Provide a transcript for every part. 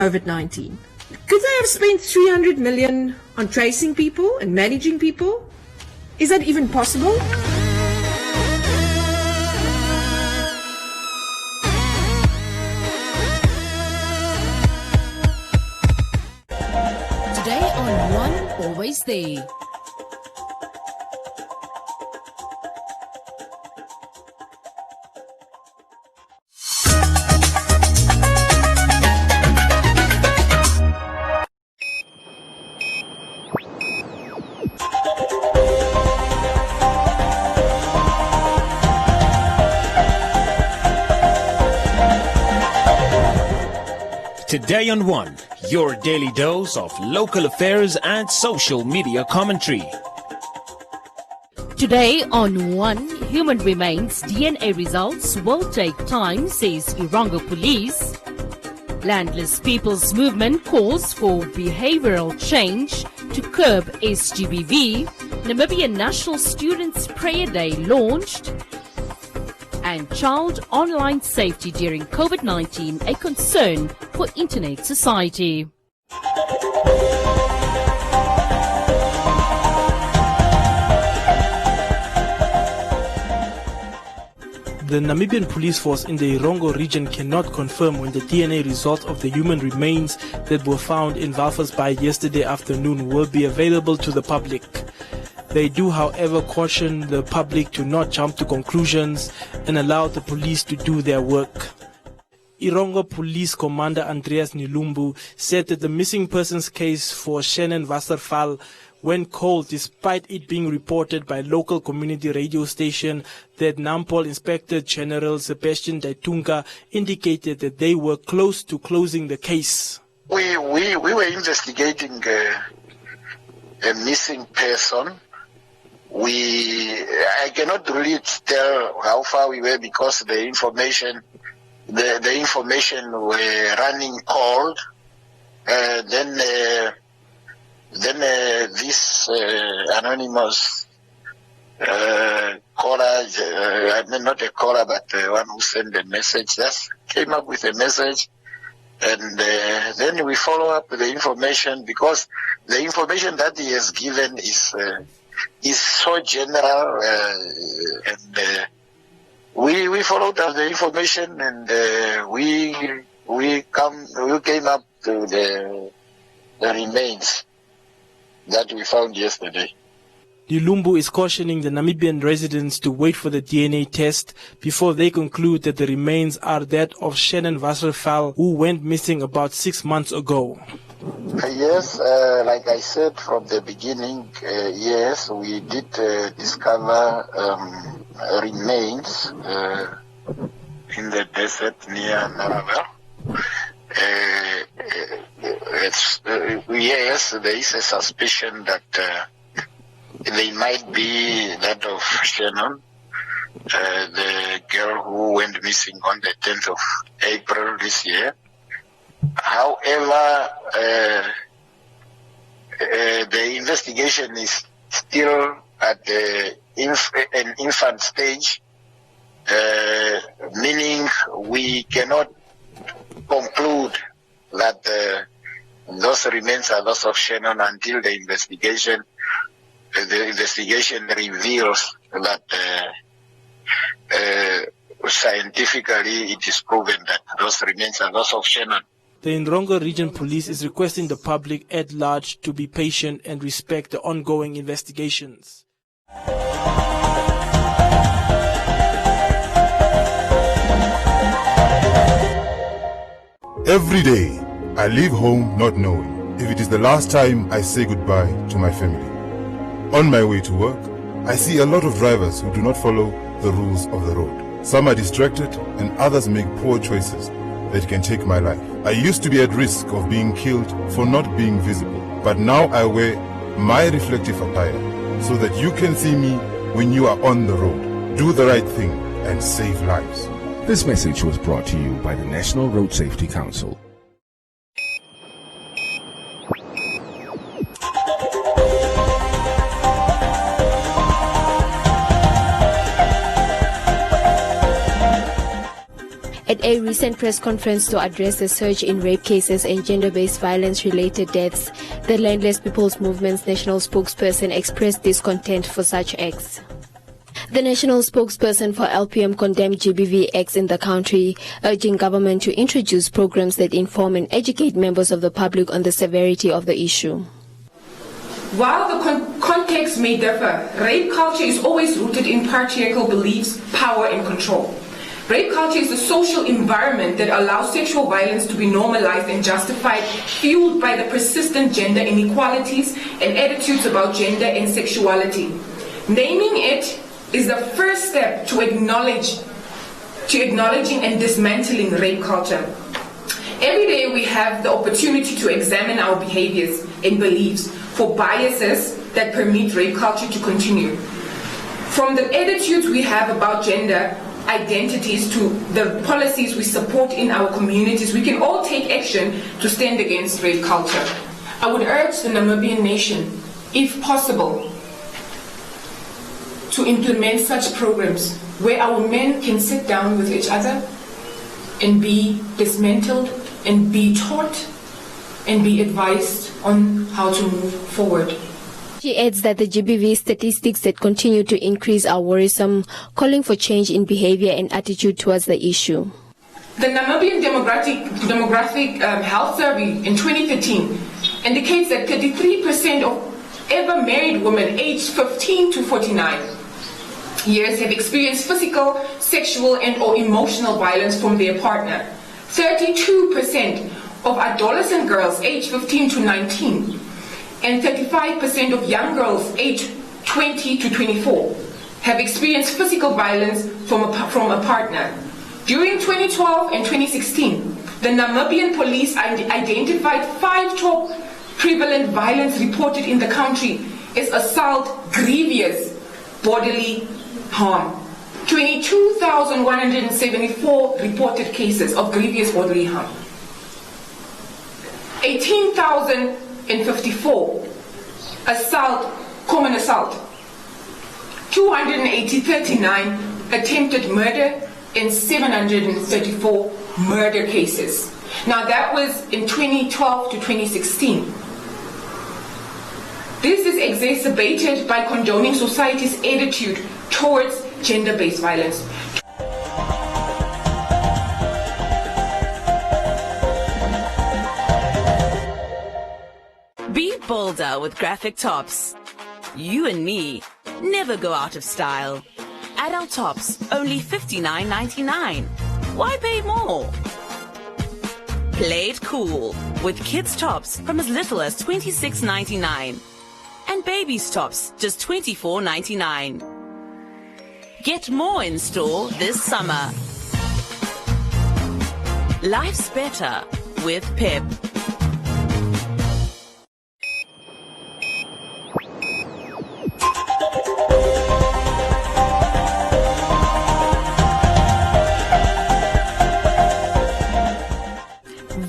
COVID-19. Could they have spent 300 million on tracing people and managing people? Is that even possible? Today on One, Always There. Today on One, your daily dose of local affairs and social media commentary. Today on One, human remains DNA results will take time, says Irongo Police. Landless People's Movement calls for behavioral change to curb SGBV. Namibian National Students Prayer Day launched. And child online safety during COVID-19, a concern for internet society. The Namibian police force in the Irongo region cannot confirm when the DNA results of the human remains that were found in Walvisbaai yesterday afternoon will be available to the public. They do, however, caution the public to not jump to conclusions and allow the police to do their work. Irongo Police Commander Andreas Nilumbu said that the missing persons case for Shannon Wasserfall went cold despite it being reported by local community radio station that Nampol Inspector General Sebastian Daitunga indicated that they were close to closing the case. We were investigating a missing person. I cannot really tell how far we were because the information were running cold. Then this anonymous caller, not a caller, but one who sent the message, just came up with a message. And then we follow up the information because the information that he has given is so general, and we followed up the information, and we came up to the remains that we found yesterday. Nilumbu is cautioning the Namibian residents to wait for the DNA test before they conclude that the remains are that of Shannon Wasserfall, who went missing about 6 months ago. Yes, like I said from the beginning, yes, we did discover remains in the desert near Naravel. Yes, there is a suspicion that they might be that of Shannon, the girl who went missing on the 10th of April this year. However, the investigation is still at an infant stage, meaning we cannot conclude that those remains are those of Shannon until the investigation reveals that scientifically it is proven that those remains are those of Shannon. The Irongo Region Police is requesting the public at large to be patient and respect the ongoing investigations. Every day, I leave home not knowing if it is the last time I say goodbye to my family. On my way to work, I see a lot of drivers who do not follow the rules of the road. Some are distracted and others make poor choices that can take my life. I used to be at risk of being killed for not being visible, but now I wear my reflective attire so that you can see me when you are on the road. Do the right thing and save lives. This message was brought to you by the National Road Safety Council. At a recent press conference to address the surge in rape cases and gender-based violence-related deaths, the Landless People's Movement's national spokesperson expressed discontent for such acts. The national spokesperson for LPM condemned GBV acts in the country, urging government to introduce programs that inform and educate members of the public on the severity of the issue. While the context may differ, rape culture is always rooted in patriarchal beliefs, power and control. Rape culture is a social environment that allows sexual violence to be normalized and justified, fueled by the persistent gender inequalities and attitudes about gender and sexuality. Naming it is the first step to acknowledging and dismantling rape culture. Every day we have the opportunity to examine our behaviors and beliefs for biases that permit rape culture to continue. From the attitudes we have about gender identities to the policies we support in our communities, we can all take action to stand against rape culture. I would urge the Namibian nation, if possible, to implement such programs where our men can sit down with each other and be dismantled and be taught and be advised on how to move forward. She adds that the GBV statistics that continue to increase are worrisome, calling for change in behavior and attitude towards the issue. The Namibian Demographic Health Survey in 2013 indicates that 33% of ever married women aged 15 to 49 years have experienced physical, sexual and or emotional violence from their partner. 32% of adolescent girls aged 15 to 19 and 35% of young girls aged 20 to 24 have experienced physical violence from a partner. During 2012 and 2016, the Namibian police identified 5 top prevalent violence reported in the country as assault, grievous bodily harm. 22,174 reported cases of grievous bodily harm. 18,054 common assault, 239 attempted murder, and 734 murder cases. Now that was in 2012 to 2016. This is exacerbated by condoning society's attitude towards gender-based violence. Be bolder with graphic tops. You and me never go out of style. Adult tops, only $59.99. Why pay more? Play it cool with kids tops from as little as $26.99. And babies tops, just $24.99. Get more in store this summer. Life's better with Pep.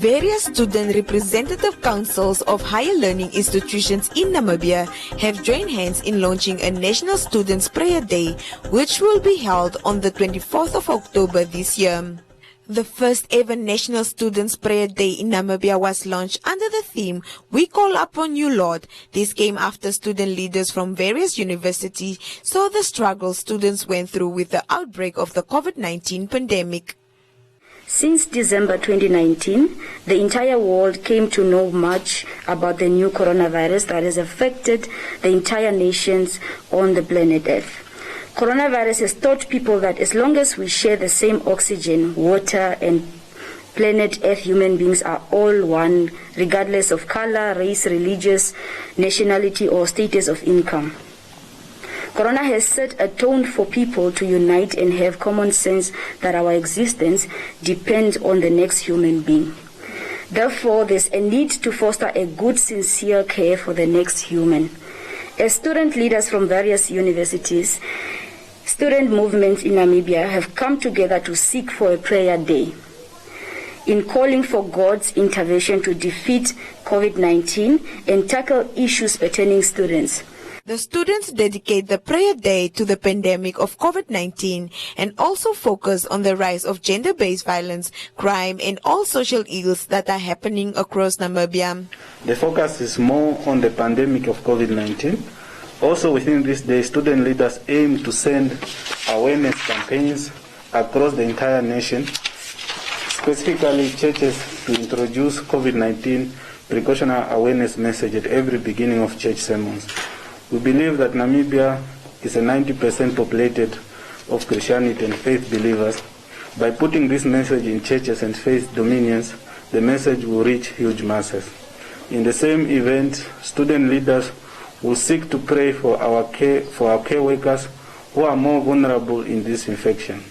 Various student representative councils of higher learning institutions in Namibia have joined hands in launching a National Students Prayer Day, which will be held on the 24th of October this year. The first ever National Students Prayer Day in Namibia was launched under the theme, "We Call Upon You, Lord." This came after student leaders from various universities saw the struggles students went through with the outbreak of the COVID-19 pandemic. Since December 2019, the entire world came to know much about the new coronavirus that has affected the entire nations on the planet Earth. Coronavirus has taught people that as long as we share the same oxygen, water, and planet Earth, human beings are all one, regardless of color, race, religious, nationality, or status of income. Corona has set a tone for people to unite and have common sense that our existence depends on the next human being. Therefore, there's a need to foster a good, sincere care for the next human. As student leaders from various universities, student movements in Namibia have come together to seek for a prayer day. In calling for God's intervention to defeat COVID-19 and tackle issues pertaining students. The students dedicate the prayer day to the pandemic of COVID-19 and also focus on the rise of gender-based violence, crime, and all social ills that are happening across Namibia. The focus is more on the pandemic of COVID-19. Also within this day, student leaders aim to send awareness campaigns across the entire nation, specifically churches, to introduce COVID-19 precautionary awareness message at every beginning of church sermons. We believe that Namibia is a 90% populated of Christianity and faith believers. By putting this message in churches and faith dominions, the message will reach huge masses. In the same event, student leaders will seek to pray for our care workers who are more vulnerable in this infection.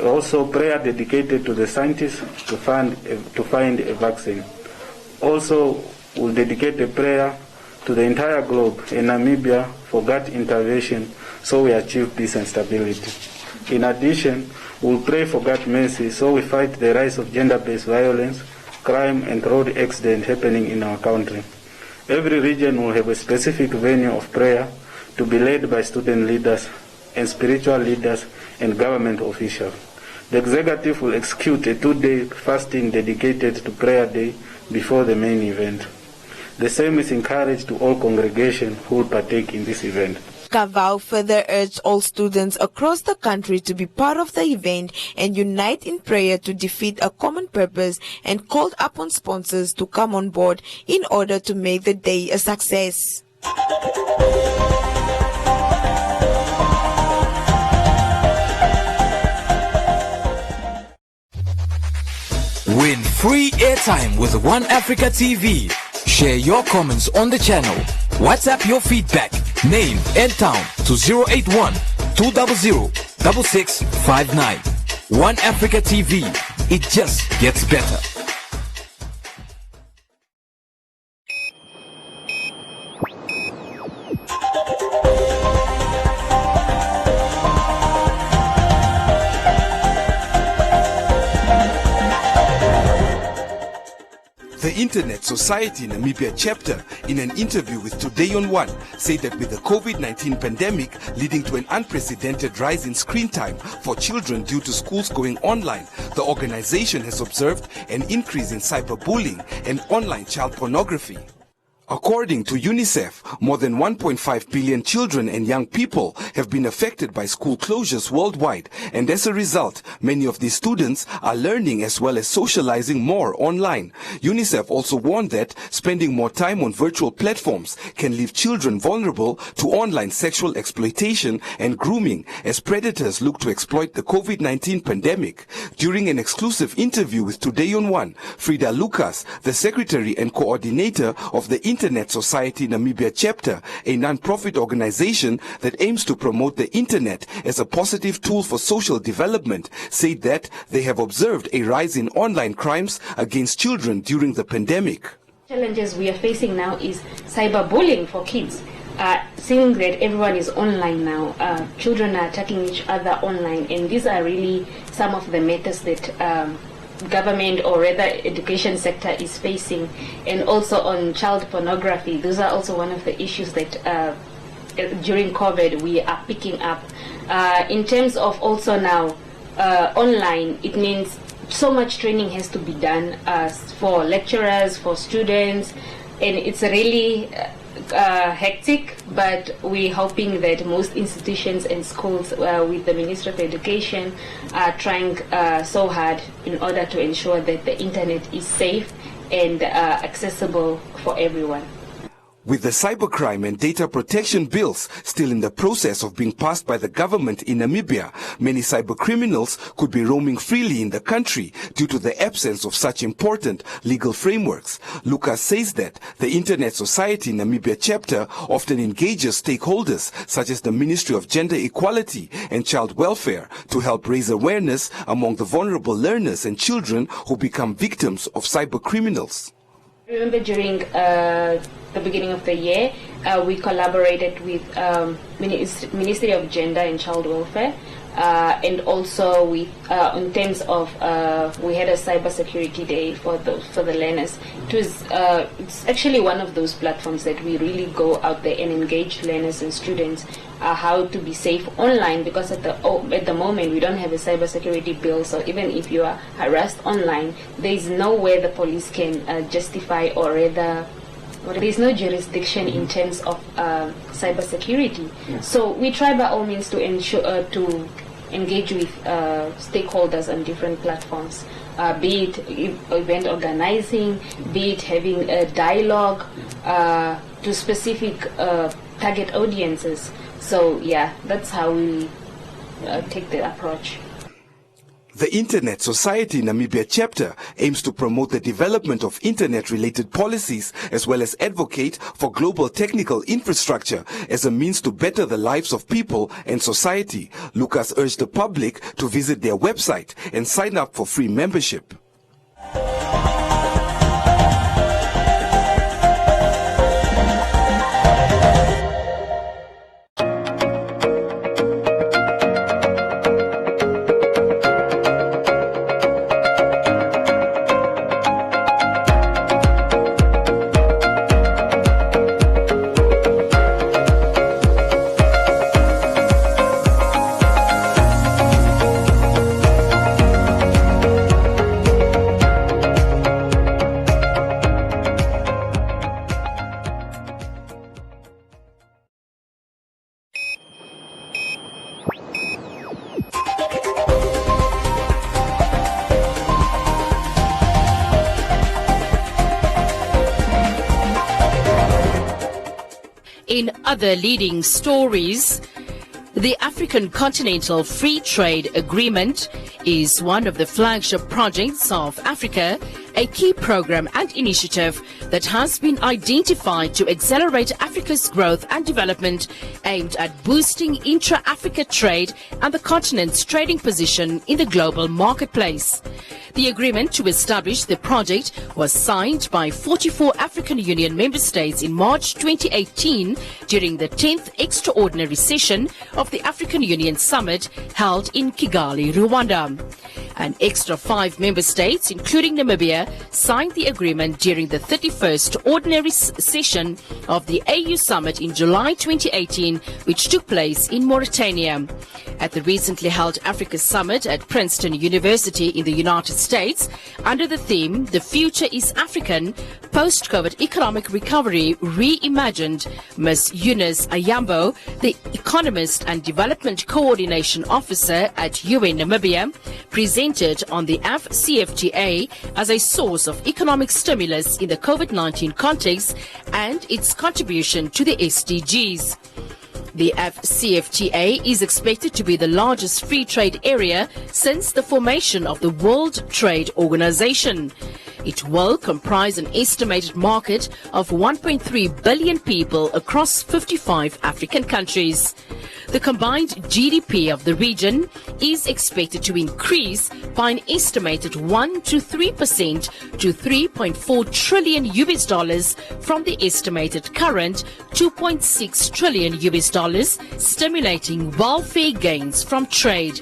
Also, prayer dedicated to the scientists to find a vaccine. Also, we'll dedicate a prayer to the entire globe in Namibia for God intervention so we achieve peace and stability. In addition, we'll pray for God's mercy so we fight the rise of gender-based violence, crime, and road accident happening in our country. Every region will have a specific venue of prayer to be led by student leaders and spiritual leaders and government officials. The executive will execute a 2-day fasting dedicated to prayer day before the main event. The same is encouraged to all congregations who will partake in this event. Kavau further urged all students across the country to be part of the event and unite in prayer to defeat a common purpose, and called upon sponsors to come on board in order to make the day a success. Win free airtime with One Africa TV. Share your comments on the channel. WhatsApp your feedback, name and town to 081 200 6659. One Africa TV. It just gets better. The Internet Society Namibia chapter, in an interview with Today on One, said that with the COVID-19 pandemic leading to an unprecedented rise in screen time for children due to schools going online, the organization has observed an increase in cyberbullying and online child pornography. According to UNICEF, more than 1.5 billion children and young people have been affected by school closures worldwide, and as a result, many of these students are learning as well as socializing more online. UNICEF also warned that spending more time on virtual platforms can leave children vulnerable to online sexual exploitation and grooming as predators look to exploit the COVID-19 pandemic. During an exclusive interview with Today on One, Frida Lucas, the secretary and coordinator of the Internet Society Namibia chapter, a non-profit organization that aims to promote the internet as a positive tool for social development, said that they have observed a rise in online crimes against children during the pandemic. Challenges we are facing now is cyberbullying for kids. Seeing that everyone is online now, children are attacking each other online, and these are really some of the matters that government or rather education sector is facing. And also on child pornography, those are also one of the issues that during COVID we are picking up. In terms of also now online, it means so much training has to be done for lecturers, for students, and it's really hectic, but we're hoping that most institutions and schools with the Ministry of Education are trying so hard in order to ensure that the internet is safe and accessible for everyone. With the cybercrime and data protection bills still in the process of being passed by the government in Namibia, many cybercriminals could be roaming freely in the country due to the absence of such important legal frameworks. Lucas says that the Internet Society Namibia chapter often engages stakeholders such as the Ministry of Gender Equality and Child Welfare to help raise awareness among the vulnerable learners and children who become victims of cybercriminals. Remember during the beginning of the year, we collaborated with Ministry of Gender and Child Welfare And also with in terms of we had a cybersecurity day for the learners. It's actually one of those platforms that we really go out there and engage learners and students how to be safe online, because at the moment we don't have a cybersecurity bill. So even if you are harassed online, there is nowhere the police can justify, or rather there is no jurisdiction in terms of cybersecurity. So we try by all means to ensure to engage with stakeholders on different platforms, be it event organizing, be it having a dialogue to specific target audiences. So yeah, that's how we take the approach. The Internet Society Namibia chapter aims to promote the development of internet-related policies as well as advocate for global technical infrastructure as a means to better the lives of people and society. Lucas urged the public to visit their website and sign up for free membership. In other leading stories, the African Continental Free Trade Agreement is one of the flagship projects of Africa, a key program and initiative that has been identified to accelerate Africa's growth and development, aimed at boosting intra-Africa trade and the continent's trading position in the global marketplace. The agreement to establish the project was signed by 44 African Union member states in March 2018 during the 10th extraordinary session of the African Union Summit held in Kigali, Rwanda. An extra 5 member states, including Namibia, signed the agreement during the 31st ordinary session of the AU Summit in July 2018, which took place in Mauritania. At the recently held Africa Summit at Princeton University in the United States, under the theme, "The Future is African, Post-COVID Economic Recovery Reimagined," Ms. Eunice Ayambo, the Economist and Development Coordination Officer at UN Namibia, presented on the AfCFTA as a source of economic stimulus in the COVID-19 context and its contribution to the SDGs. The AfCFTA is expected to be the largest free trade area since the formation of the World Trade Organization. It will comprise an estimated market of 1.3 billion people across 55 African countries. The combined GDP of the region is expected to increase by an estimated 1 to 3% to $3.4 trillion from the estimated current $2.6 trillion, stimulating welfare gains from trade.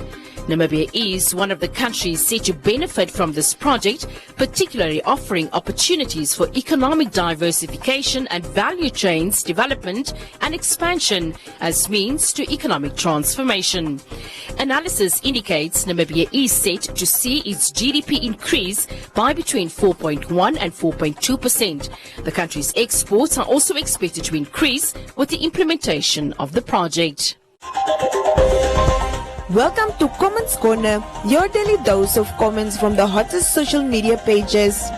Namibia is one of the countries set to benefit from this project, particularly offering opportunities for economic diversification and value chains development and expansion as means to economic transformation. Analysis indicates Namibia is set to see its GDP increase by between 4.1 and 4.2%. The country's exports are also expected to increase with the implementation of the project. Welcome to Comments Corner, your daily dose of comments from the hottest social media pages.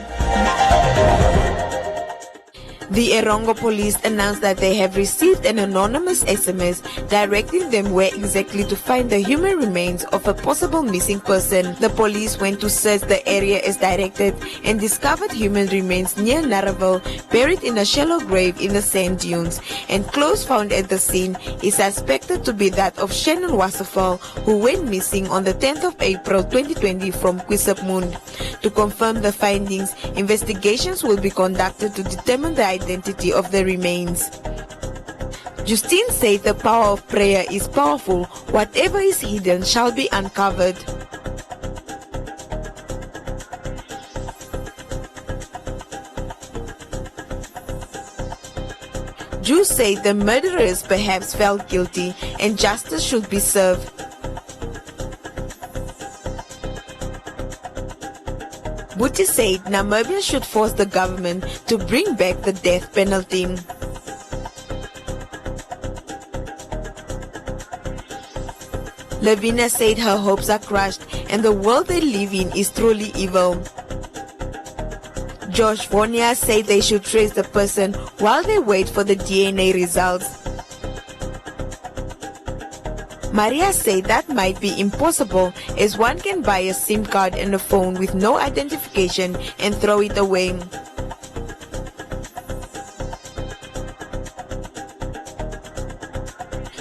The Erongo police announced that they have received an anonymous SMS directing them where exactly to find the human remains of a possible missing person. The police went to search the area as directed and discovered human remains near Naraville, buried in a shallow grave in the sand dunes. And clothes found at the scene is suspected to be that of Shannon Wassefall, who went missing on the 10th of April 2020 from Kwisapmund. To confirm the findings, investigations will be conducted to determine the identity of the remains. Justine said the power of prayer is powerful. Whatever is hidden shall be uncovered. Jews say the murderers perhaps felt guilty and justice should be served. Bulletin said Namibia should force the government to bring back the death penalty. Lavina said her hopes are crushed and the world they live in is truly evil. Josh Vonia said they should trace the person while they wait for the DNA results. Maria said that might be impossible as one can buy a SIM card and a phone with no identification and throw it away.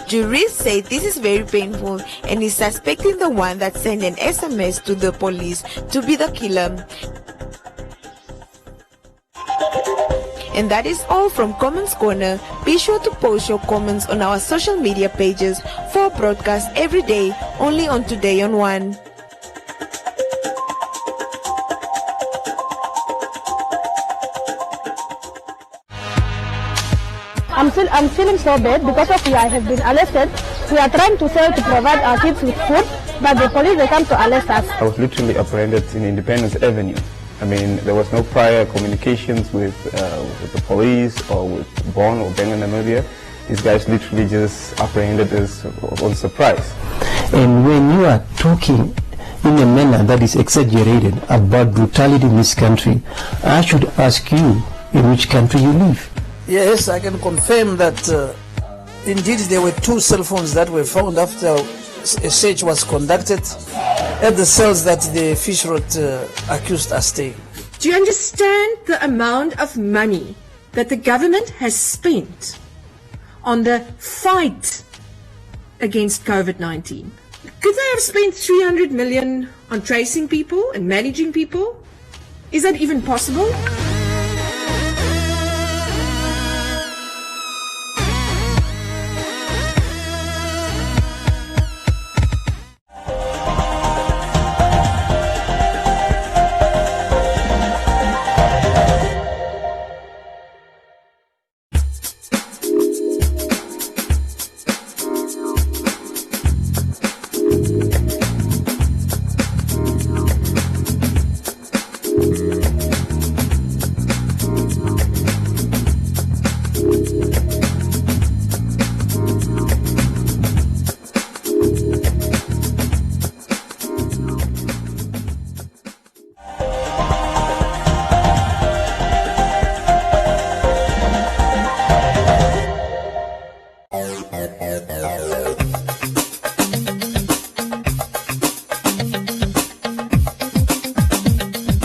Juris said this is very painful and is suspecting the one that sent an SMS to the police to be the killer. And that is all from Comments Corner. Be sure to post your comments on our social media pages for broadcast every day, only on Today on 1. I'm feeling so bad because of I have been arrested. We are trying to sell to provide our kids with food, but the police, they come to arrest us. I was literally apprehended in Independence Avenue. I mean, there was no prior communications with the police or with Bonn or Benga Namibia. These guys literally just apprehended us on surprise. And when you are talking in a manner that is exaggerated about brutality in this country, I should ask you in which country you live. Yes, I can confirm that indeed there were 2 cell phones that were found after a search was conducted at the cells that the fish rot accused are staying. Do you understand the amount of money that the government has spent on the fight against COVID-19? Could they have spent 300 million on tracing people and managing people? Is that even possible?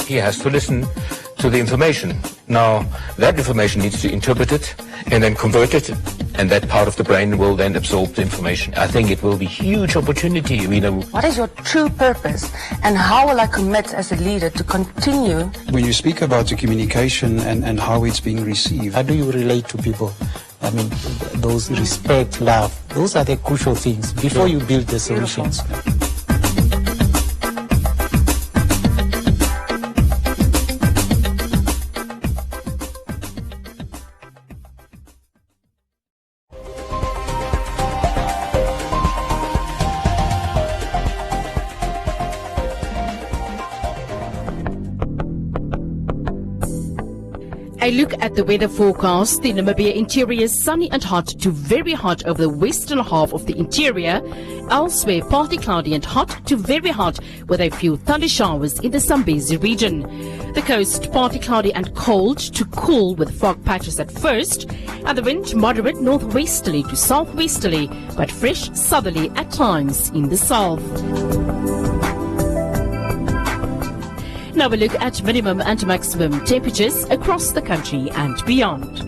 He has to listen to the information. Now, that information needs to interpret it and then convert it, and that part of the brain will then absorb the information. I think it will be a huge opportunity. What is your true purpose, and how will I commit as a leader to continue? When you speak about the communication and how it's being received, how do you relate to people? I mean, those respect, love, those are the crucial things before you build the solutions. A look at the weather forecast. The Namibia interior is sunny and hot to very hot over the western half of the interior. Elsewhere, partly cloudy and hot to very hot with a few thunder showers in the Zambezi region. The coast, partly cloudy and cold to cool with fog patches at first. And the wind, moderate northwesterly to southwesterly, but fresh southerly at times in the south. Now we look at minimum and maximum temperatures across the country and beyond.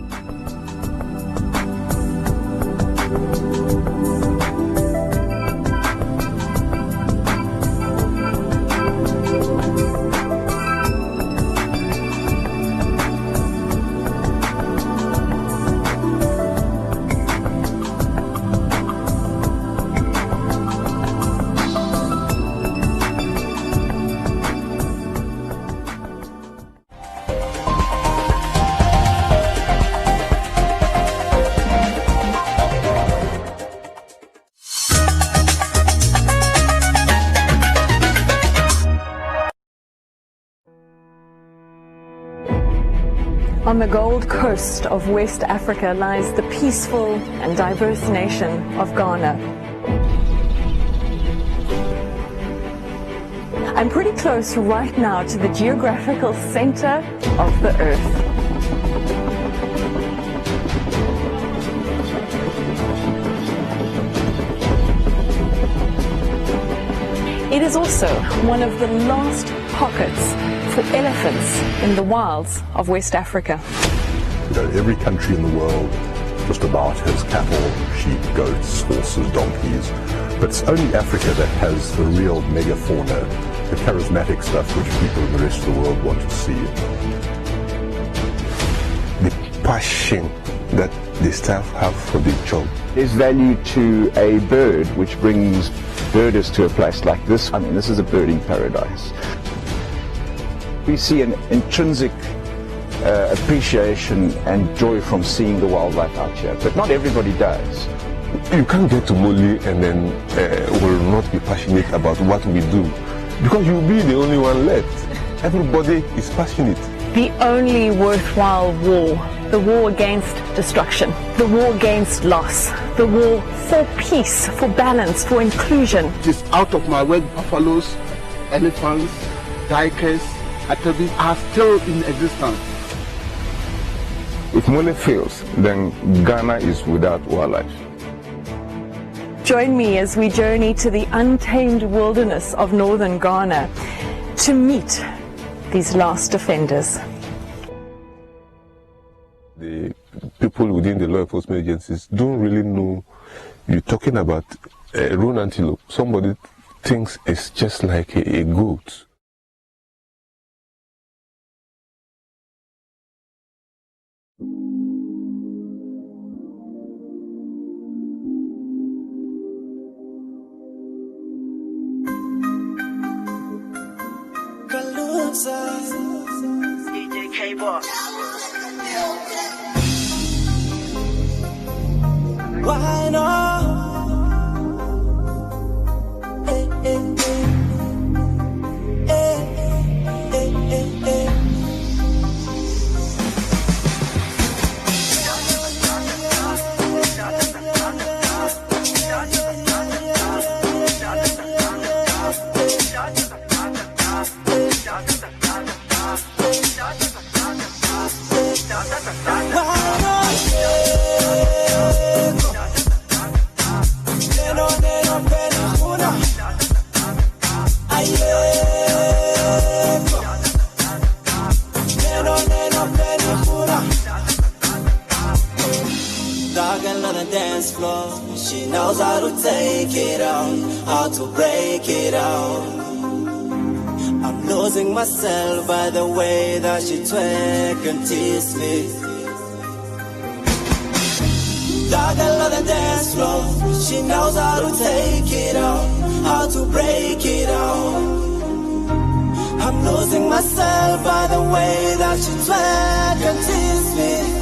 On the Gold Coast of West Africa lies the peaceful and diverse nation of Ghana. I'm pretty close right now to the geographical center of the Earth. It is also one of the last pockets for elephants in the wilds of West Africa. Every country in the world just about has cattle, sheep, goats, horses, donkeys, but it's only Africa that has the real megafauna, the charismatic stuff which people in the rest of the world want to see. The passion that the staff have for the job. There's value to a bird which brings birders to a place like this. I mean, this is a birding paradise. We see an intrinsic appreciation and joy from seeing the wildlife out here, but not everybody does. You can't get to Moli and then will not be passionate about what we do, because you'll be the only one left. Everybody is passionate. The only worthwhile war, the war against destruction, the war against loss, the war for peace, for balance, for inclusion. It is out of my way. Buffaloes, elephants, tigers, atabi are still in existence. If money fails, then Ghana is without wildlife. Join me as we journey to the untamed wilderness of northern Ghana to meet these last defenders. The people within the law enforcement agencies don't really know you're talking about a roan antelope. Somebody thinks it's just like a goat. DJ K-Boss. Why not? Hey, hey, hey. Hey, hey, hey, hey. She knows how to take it out, how to break it out. I'm losing myself by the way that she twerk and tease me. That girl on the dance floor, she knows how to take it out, how to break it out. I'm losing myself by the way that she twerk and tease me.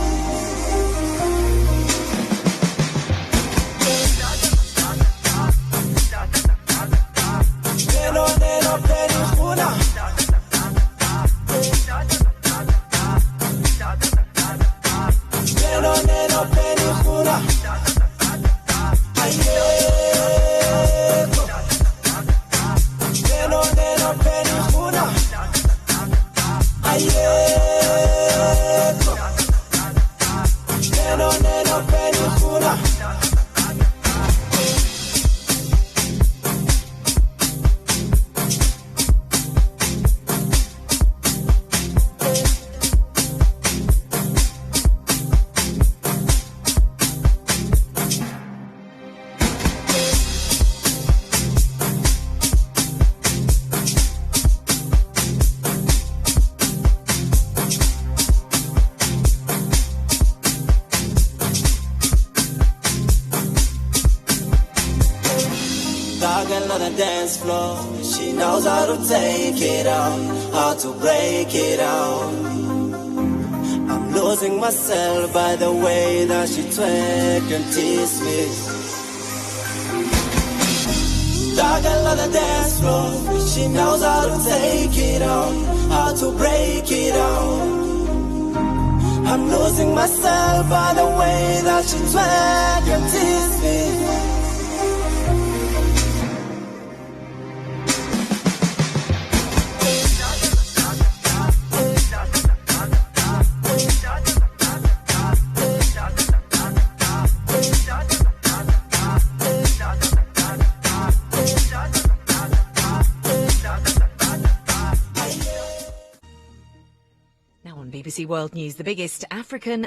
Dance floor, she knows how to take it out, how to break it out. I'm losing myself by the way that she twerk and tease me. That girl on the dance floor, she knows how to take it out, how to break it out. I'm losing myself by the way that she twang and tease me. Now on BBC World News, the biggest African